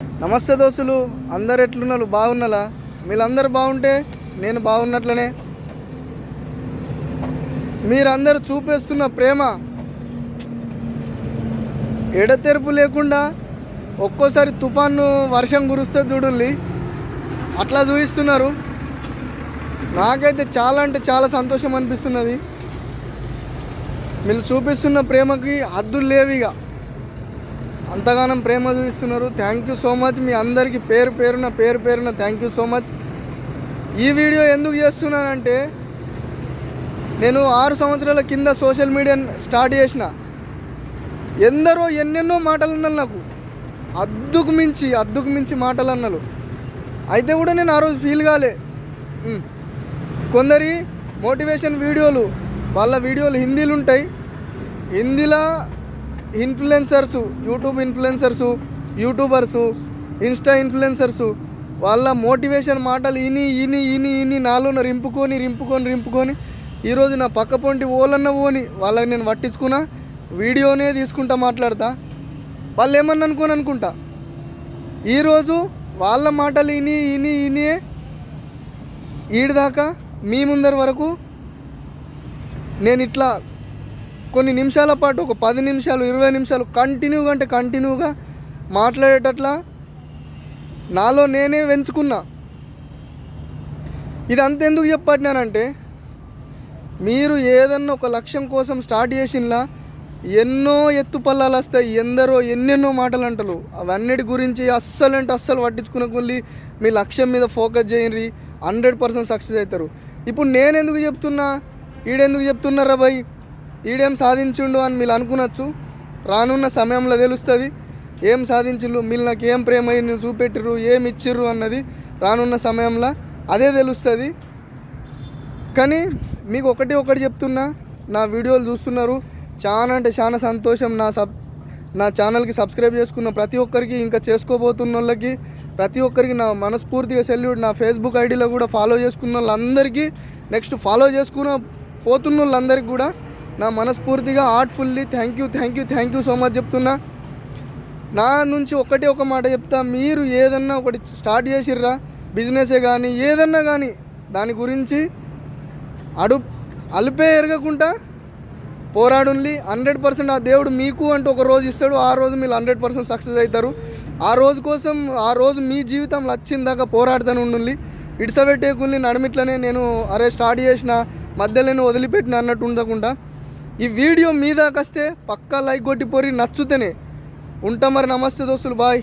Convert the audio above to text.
నమస్తే దోస్తులు, అందరు ఎట్లున్నారు? బాగున్నారా? మీరందరూ బాగుంటే నేను బాగున్నట్లనే. మీరందరూ చూపిస్తున్న ప్రేమ ఎడతెరుపు లేకుండా ఒక్కోసారి తుఫాను వర్షం కురుస్తే చూడండి, అట్లా చూపిస్తున్నారు. నాకైతే చాలా అంటే చాలా సంతోషం అనిపిస్తున్నది. మీరు చూపిస్తున్న ప్రేమకి హద్దులు లేవిగా, అంతగానం ప్రేమ చూపిస్తున్నారు. Thank you so much. మీ అందరికీ పేరు పేరున థ్యాంక్ యూ సో మచ్. ఈ వీడియో ఎందుకు చేస్తున్నానంటే, నేను 6 సంవత్సరాల కింద సోషల్ మీడియా స్టార్ట్ చేసిన. ఎందరో ఎన్నెన్నో మాటలు అన్నారు నాకు, అద్దుకు మించి మాటలు అన్నారు. అయితే కూడా నేను ఆ రోజు ఫీల్ కాలే. కొందరి మోటివేషన్ వీడియోలు, వాళ్ళ వీడియోలు హిందీలు ఉంటాయి. హిందీలో ఇన్ఫ్లుయెన్సర్సు, యూట్యూబర్సు, ఇన్స్టా ఇన్ఫ్లుయెన్సర్సు వాళ్ళ మోటివేషన్ మాటలు ఇని నాలో రింపుకొని ఈరోజు నా పక్క పొంటి ఓలన్న ఓని వాళ్ళకి నేను పట్టించుకున్నా, వీడియోనే తీసుకుంటా మాట్లాడతా. వాళ్ళు ఏమన్నా అనుకుంటా. ఈరోజు వాళ్ళ మాటలు ఇని ఈడిదాకా మీ ముందరి వరకు నేను ఇట్లా కొన్ని నిమిషాల పాటు, ఒక 10 నిమిషాలు 20 నిమిషాలు కంటిన్యూగా మాట్లాడేటట్లా నాలో నేనే పెంచుకున్నా. ఇది అంతెందుకు చెప్పట్నానంటే, మీరు ఏదన్నా ఒక లక్ష్యం కోసం స్టార్ట్ చేసినలా ఎన్నో ఎత్తుపల్లాలు వస్తాయి, ఎందరో ఎన్నెన్నో మాటలు అంటారు. అవన్నిటి గురించి అస్సలు పట్టించుకునే కొద్ది మీ లక్ష్యం మీద ఫోకస్ చేయండి, 100% సక్సెస్ అవుతారు. ఇప్పుడు నేను ఎందుకు చెప్తున్నా, ఈడెందుకు చెప్తున్నారా భయ్, ఈడేం సాధించుండు అని మీరు అనుకునొచ్చు. రానున్న సమయంలో తెలుస్తుంది ఏం సాధించిండ్రు, మీరు నాకు ఏం ప్రేమ నువ్వు చూపెట్టిర్రు, ఏమి ఇచ్చిర్రు అన్నది రానున్న సమయంలో అదే తెలుస్తుంది. కానీ మీకు ఒకటి చెప్తున్నా, నా వీడియోలు చూస్తున్నారు, చాలా అంటే చాలా సంతోషం. నా ఛానల్కి సబ్స్క్రైబ్ చేసుకున్న ప్రతి ఒక్కరికి, ఇంకా చేసుకోబోతున్న వాళ్ళకి ప్రతి ఒక్కరికి నా మనస్ఫూర్తిగా సెల్యూట్. నా ఫేస్బుక్ ఐడిలో కూడా ఫాలో చేసుకున్న వాళ్ళందరికీ, నెక్స్ట్ ఫాలో పోతున్న వాళ్ళందరికీ కూడా నా మనస్ఫూర్తిగా heartfully thank you so much చెప్తున్నా. నా నుంచి ఒక మాట చెప్తా, మీరు ఏదన్నా ఒకటి స్టార్ట్ చేసిర్రా, బిజినెసే కానీ ఏదన్నా కానీ, దాని గురించి అలుపే ఎరగకుండా పోరాడుండి 100% ఆ దేవుడు మీకు అంటూ ఒక రోజు ఇస్తాడు. ఆ రోజు మీరు 100% సక్సెస్ అవుతారు. ఆ రోజు కోసం, ఆ రోజు మీ జీవితంలో వచ్చిందాకా పోరాడుతూనే ఉండండి. ఇడిసబెట్టేకుల్ని నడిమిట్లనే నేను స్టార్ట్ చేసిన, మధ్యలోనే వదిలిపెట్టిన అన్నట్టు ఉండకుండా, ఈ వీడియో మీద వస్తే పక్కా లైక్ కొట్టిపోరి, నచ్చుతేనే ఉంటా. మరి నమస్తే దోస్తులు, బాయ్.